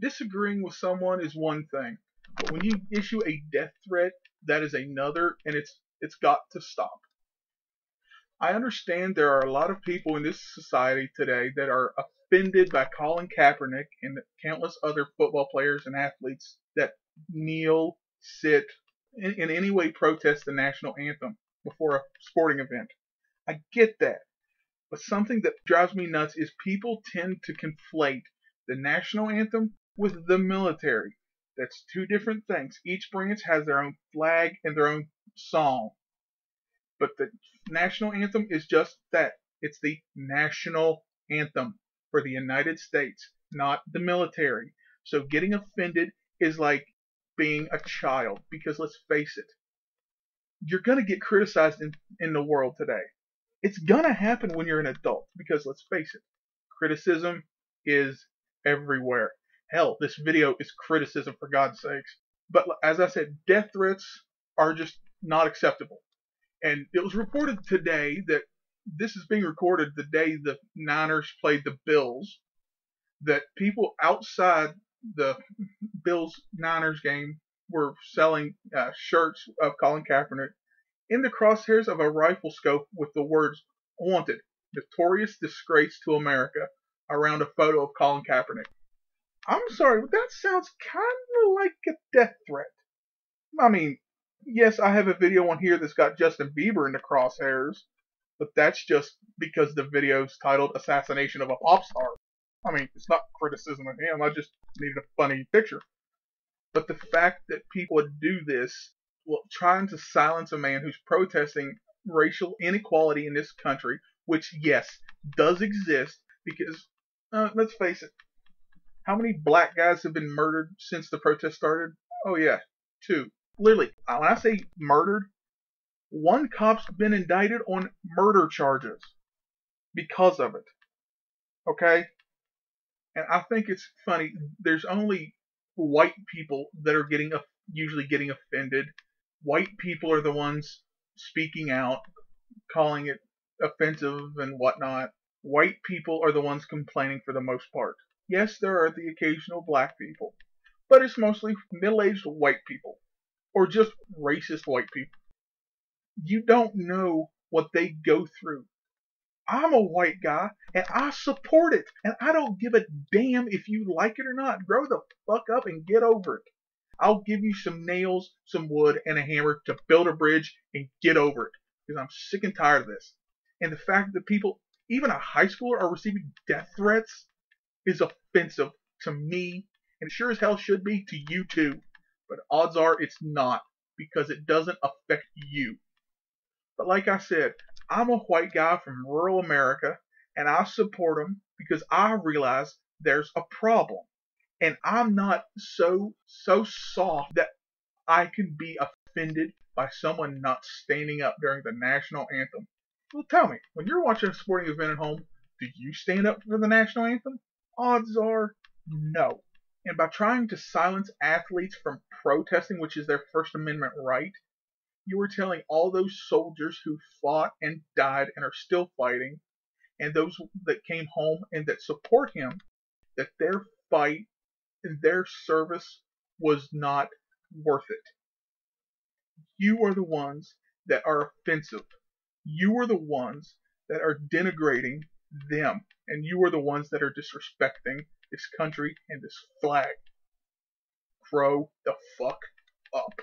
Disagreeing with someone is one thing, but when you issue a death threat, that is another, and it's got to stop. I understand there are a lot of people in this society today that are offended by Colin Kaepernick and countless other football players and athletes that kneel, sit, in any way protest the national anthem before a sporting event. I get that. But something that drives me nuts is people tend to conflate the national anthem with the military. That's two different things. Each branch has their own flag and their own song. But the national anthem is just that. It's the national anthem for the United States, not the military. So getting offended is like being a child, because let's face it, you're going to get criticized in the world today. It's going to happen when you're an adult, because let's face it, criticism is everywhere. Hell, this video is criticism, for God's sakes. But as I said, death threats are just not acceptable. And it was reported today that this is being recorded the day the Niners played the Bills, that people outside the Bills-Niners game were selling shirts of Colin Kaepernick in the crosshairs of a rifle scope with the words "Wanted, Notorious Disgrace to America" around a photo of Colin Kaepernick. I'm sorry, but that sounds kind of like a death threat. I mean, yes, I have a video on here that's got Justin Bieber in the crosshairs, but that's just because the video's titled "Assassination of a Pop Star." I mean, it's not criticism of him, I just needed a funny picture. But the fact that people would do this, well, trying to silence a man who's protesting racial inequality in this country, which, yes, does exist, because, let's face it, how many black guys have been murdered since the protest started? Oh yeah, 2. Literally, when I say murdered, one cop's been indicted on murder charges because of it. Okay? And I think it's funny, there's only white people that are usually getting offended. White people are the ones speaking out, calling it offensive and whatnot. White people are the ones complaining for the most part. Yes, there are the occasional black people, but it's mostly middle-aged white people, or just racist white people. You don't know what they go through. I'm a white guy, and I support it, and I don't give a damn if you like it or not. Grow the fuck up and get over it. I'll give you some nails, some wood, and a hammer to build a bridge and get over it, because I'm sick and tired of this. And the fact that people, even a high schooler, are receiving death threats is offensive to me, and it sure as hell should be to you too. But odds are it's not, because it doesn't affect you. But like I said, I'm a white guy from rural America, and I support them because I realize there's a problem. And I'm not so soft that I can be offended by someone not standing up during the national anthem. Well, tell me, when you're watching a sporting event at home, do you stand up for the national anthem? Odds are no. And by trying to silence athletes from protesting, which is their First Amendment right, you were telling all those soldiers who fought and died and are still fighting, and those that came home and that support him, that their fight and their service was not worth it. You are the ones that are offensive. You are the ones that are denigrating them. And you are the ones that are disrespecting this country and this flag. Grow the fuck up.